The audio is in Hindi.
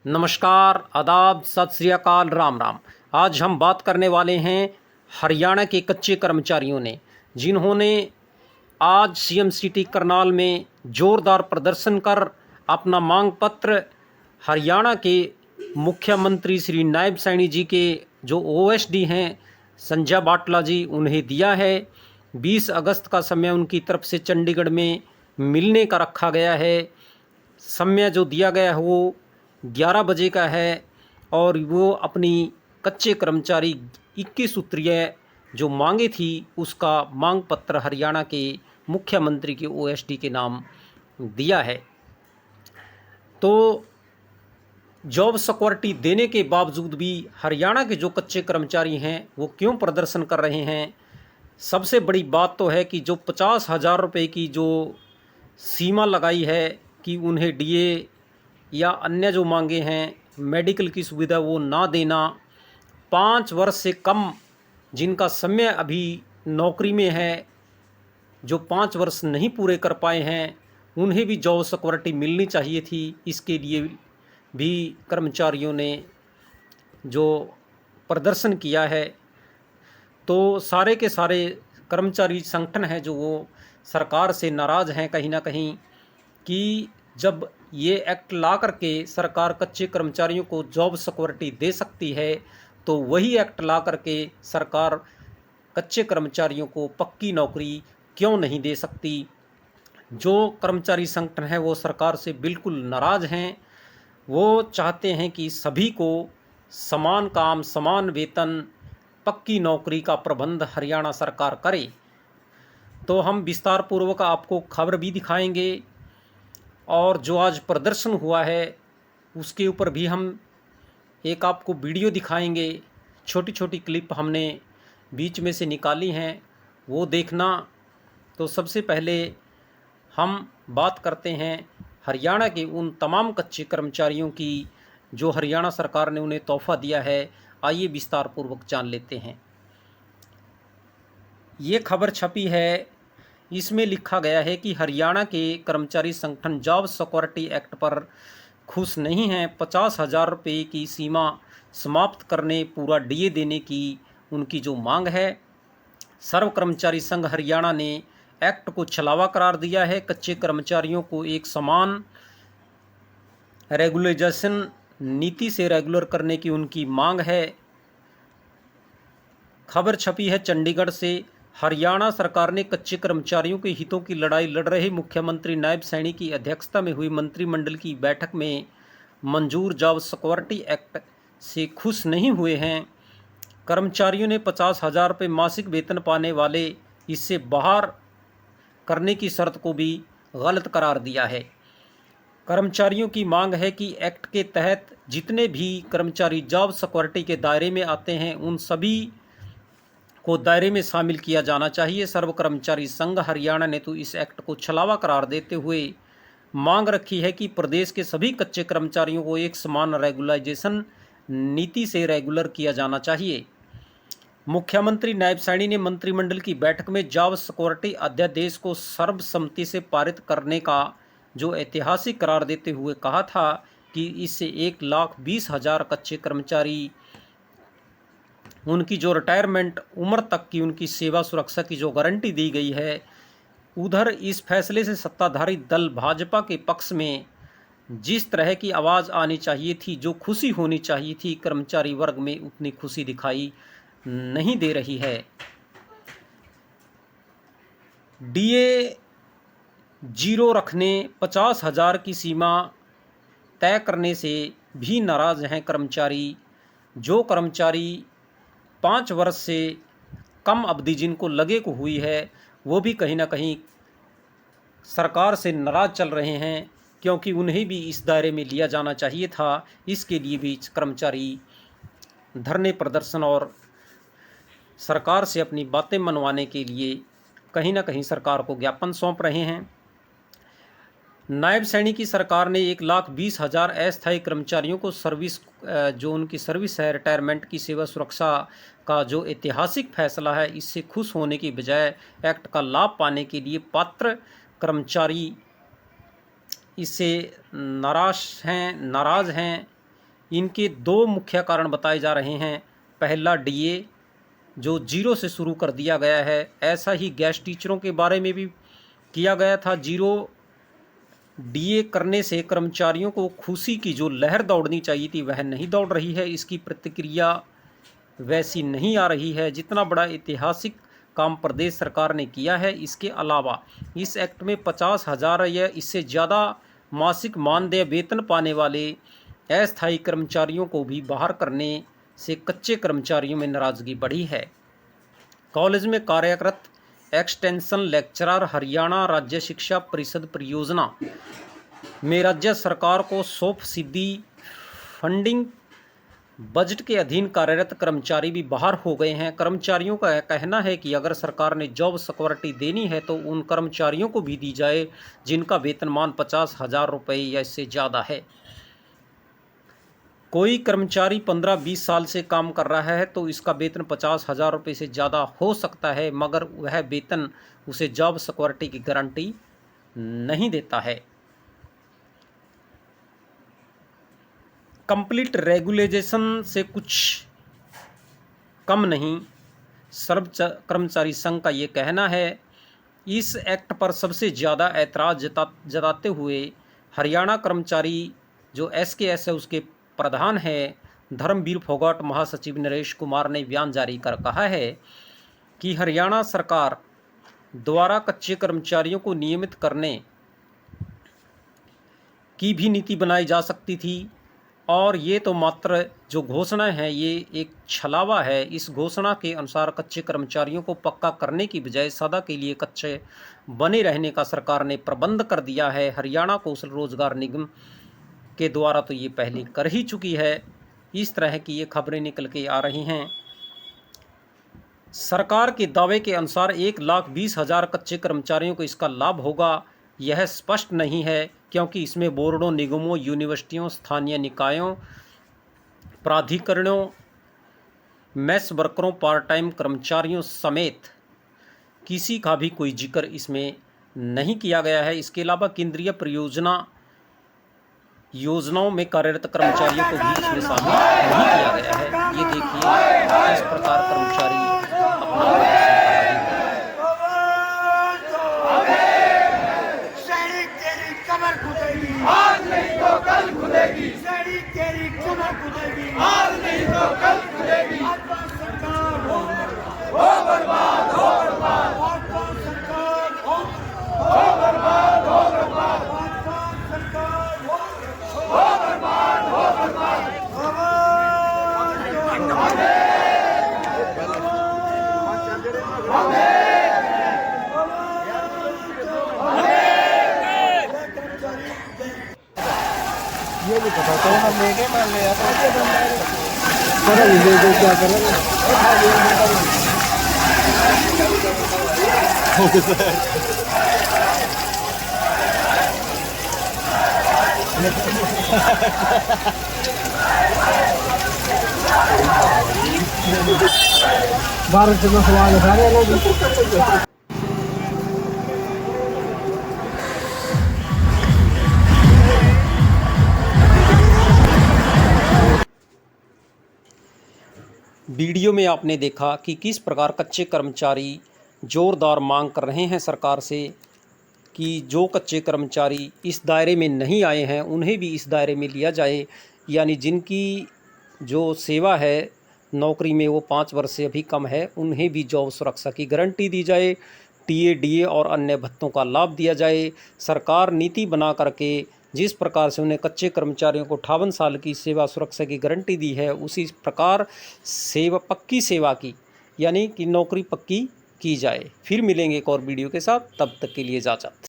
नमस्कार, आदाब, सत श्री अकाल, राम राम। आज हम बात करने वाले हैं हरियाणा के कच्चे कर्मचारियों ने, जिन्होंने आज सीएम सिटी करनाल में जोरदार प्रदर्शन कर अपना मांग पत्र हरियाणा के मुख्यमंत्री श्री नायब सैनी जी के जो ओएसडी हैं संजय बाटला जी, उन्हें दिया है। 20 अगस्त का समय उनकी तरफ से चंडीगढ़ में मिलने का रखा गया है। समय जो दिया गया है वो 11 बजे का है और वो अपनी कच्चे कर्मचारी 21 सूत्रीय जो मांगे थी उसका मांग पत्र हरियाणा के मुख्यमंत्री के ओएसडी के नाम दिया है। तो जॉब सिक्योरिटी देने के बावजूद भी हरियाणा के जो कच्चे कर्मचारी हैं वो क्यों प्रदर्शन कर रहे हैं? सबसे बड़ी बात तो है कि जो 50,000 रुपये की जो सीमा लगाई है कि उन्हें डीए या अन्य जो मांगे हैं मेडिकल की सुविधा वो ना देना, 5 वर्ष से कम जिनका समय अभी नौकरी में है, जो 5 वर्ष नहीं पूरे कर पाए हैं, उन्हें भी जॉब सिक्योरिटी मिलनी चाहिए थी। इसके लिए भी कर्मचारियों ने जो प्रदर्शन किया है। तो सारे के सारे कर्मचारी संगठन हैं जो वो सरकार से नाराज़ हैं कहीं ना कहीं कि जब ये एक्ट ला करके सरकार कच्चे कर्मचारियों को जॉब सिक्योरिटी दे सकती है तो वही एक्ट ला करके सरकार कच्चे कर्मचारियों को पक्की नौकरी क्यों नहीं दे सकती। जो कर्मचारी संगठन है वो सरकार से बिल्कुल नाराज़ हैं। वो चाहते हैं कि सभी को समान काम, समान वेतन, पक्की नौकरी का प्रबंध हरियाणा सरकार करे। तो हम विस्तार पूर्वक आपको खबर भी दिखाएंगे और जो आज प्रदर्शन हुआ है उसके ऊपर भी हम एक आपको वीडियो दिखाएंगे। छोटी छोटी क्लिप हमने बीच में से निकाली हैं, वो देखना। तो सबसे पहले हम बात करते हैं हरियाणा के उन तमाम कच्चे कर्मचारियों की जो हरियाणा सरकार ने उन्हें तोहफा दिया है। आइए विस्तार पूर्वक जान लेते हैं। ये खबर छपी है, इसमें लिखा गया है कि हरियाणा के कर्मचारी संगठन जॉब सिक्योरिटी एक्ट पर खुश नहीं हैं। 50,000 रुपये की सीमा समाप्त करने, पूरा डीए देने की उनकी जो मांग है। सर्व कर्मचारी संघ हरियाणा ने एक्ट को छलावा करार दिया है। कच्चे कर्मचारियों को एक समान रेगुलराइजेशन नीति से रेगुलर करने की उनकी मांग है। खबर छपी है चंडीगढ़ से। हरियाणा सरकार ने कच्चे कर्मचारियों के हितों की लड़ाई लड़ रहे मुख्यमंत्री नायब सैनी की अध्यक्षता में हुई मंत्रिमंडल की बैठक में मंजूर जॉब सिक्योरिटी एक्ट से खुश नहीं हुए हैं। कर्मचारियों ने 50,000 रुपये मासिक वेतन पाने वाले इससे बाहर करने की शर्त को भी गलत करार दिया है। कर्मचारियों की मांग है कि एक्ट के तहत जितने भी कर्मचारी जॉब सिक्योरिटी के दायरे में आते हैं उन सभी को दायरे में शामिल किया जाना चाहिए। सर्व कर्मचारी संघ हरियाणा ने तो इस एक्ट को छलावा करार देते हुए मांग रखी है कि प्रदेश के सभी कच्चे कर्मचारियों को एक समान रेगुलाइजेशन नीति से रेगुलर किया जाना चाहिए। मुख्यमंत्री नायब सैनी ने मंत्रिमंडल की बैठक में जॉब सिक्योरिटी अध्यादेश को सर्वसम्मति से पारित करने का जो ऐतिहासिक करार देते हुए कहा था कि इससे 1,20,000 कच्चे कर्मचारी उनकी जो रिटायरमेंट उम्र तक की उनकी सेवा सुरक्षा की जो गारंटी दी गई है। उधर इस फैसले से सत्ताधारी दल भाजपा के पक्ष में जिस तरह की आवाज़ आनी चाहिए थी, जो खुशी होनी चाहिए थी, कर्मचारी वर्ग में उतनी खुशी दिखाई नहीं दे रही है। डीए 0 रखने, 50,000 की सीमा तय करने से भी नाराज़ हैं कर्मचारी। जो कर्मचारी 5 वर्ष से कम अवधि जिनको लगे को हुई है वो भी कहीं ना कहीं सरकार से नाराज़ चल रहे हैं, क्योंकि उन्हें भी इस दायरे में लिया जाना चाहिए था। इसके लिए भी कर्मचारी धरने प्रदर्शन और सरकार से अपनी बातें मनवाने के लिए कहीं ना कहीं सरकार को ज्ञापन सौंप रहे हैं। नायब सैनी की सरकार ने 1,20,000 अस्थायी कर्मचारियों को सर्विस जो उनकी सर्विस है, रिटायरमेंट की सेवा सुरक्षा का जो ऐतिहासिक फैसला है, इससे खुश होने की बजाय एक्ट का लाभ पाने के लिए पात्र कर्मचारी इससे नाराज़ हैं। इनके दो मुख्य कारण बताए जा रहे हैं। पहला डीए जो 0 से शुरू कर दिया गया है, ऐसा ही गैस टीचरों के बारे में भी किया गया था। 0 डीए करने से कर्मचारियों को खुशी की जो लहर दौड़नी चाहिए थी वह नहीं दौड़ रही है। इसकी प्रतिक्रिया वैसी नहीं आ रही है। जितना बड़ा ऐतिहासिक काम प्रदेश सरकार ने किया है, इसके अलावा इस एक्ट में 50,000 या इससे ज़्यादा मासिक मानदेय वेतन पाने वाले अस्थायी कर्मचारियों को भी बाहर करने से कच्चे कर्मचारियों में नाराज़गी बढ़ी है। कॉलेज में कार्यरत एक्सटेंशन लेक्चरर हरियाणा राज्य शिक्षा परिषद परियोजना में राज्य सरकार को सौंप सिद्धि फंडिंग बजट के अधीन कार्यरत कर्मचारी भी बाहर हो गए हैं। कर्मचारियों का कहना है कि अगर सरकार ने जॉब सिक्योरिटी देनी है तो उन कर्मचारियों को भी दी जाए जिनका वेतनमान 50,000 रुपये या इससे ज़्यादा है। कोई कर्मचारी 15-20 साल से काम कर रहा है तो इसका वेतन 50,000 रुपये से ज़्यादा हो सकता है, मगर वह वेतन उसे जॉब सिक्योरिटी की गारंटी नहीं देता है। कंप्लीट रेगुलेशन से कुछ कम नहीं, सर्व कर्मचारी संघ का ये कहना है। इस एक्ट पर सबसे ज़्यादा ऐतराज़ जताते हुए हरियाणा कर्मचारी जो SKS है उसके प्रधान है धर्मवीर फोगाट महासचिव नरेश कुमार ने बयान जारी कर कहा है कि हरियाणा सरकार द्वारा कच्चे कर्मचारियों को नियमित करने की भी नीति बनाई जा सकती थी और ये तो मात्र जो घोषणा है ये एक छलावा है। इस घोषणा के अनुसार कच्चे कर्मचारियों को पक्का करने की बजाय सदा के लिए कच्चे बने रहने का सरकार ने प्रबंध कर दिया है। हरियाणा कौशल रोजगार निगम के द्वारा तो ये पहले कर ही चुकी है। इस तरह की ये खबरें निकल के आ रही हैं। सरकार के दावे के अनुसार 1,20,000 कच्चे कर्मचारियों को इसका लाभ होगा, यह स्पष्ट नहीं है क्योंकि इसमें बोर्डों, निगमों, यूनिवर्सिटियों, स्थानीय निकायों, प्राधिकरणों, मेस वर्करों, पार्ट टाइम कर्मचारियों समेत किसी का भी कोई जिक्र इसमें नहीं किया गया है। इसके अलावा केंद्रीय परियोजना योजनाओं में कार्यरत कर्मचारियों को भी इसमें शामिल नहीं किया गया है। ये देखिए किस प्रकार कर्मचारी ये भी पता तो हम लेके मान ले यार पता नहीं ले क्या कर रहे भारत से सवाल सारे लोग वीडियो में आपने देखा कि किस प्रकार कच्चे कर्मचारी ज़ोरदार मांग कर रहे हैं सरकार से कि जो कच्चे कर्मचारी इस दायरे में नहीं आए हैं उन्हें भी इस दायरे में लिया जाए, यानी जिनकी जो सेवा है नौकरी में वो 5 वर्ष से अभी कम है उन्हें भी जॉब सुरक्षा की गारंटी दी जाए, टीए, डीए और अन्य भत्तों का लाभ दिया जाए। सरकार नीति बना करके जिस प्रकार से उन्हें कच्चे कर्मचारियों को 58 साल की सेवा सुरक्षा की गारंटी दी है उसी प्रकार पक्की सेवा की यानी कि नौकरी पक्की की जाए। फिर मिलेंगे एक और वीडियो के साथ, तब तक के लिए इजाज़त।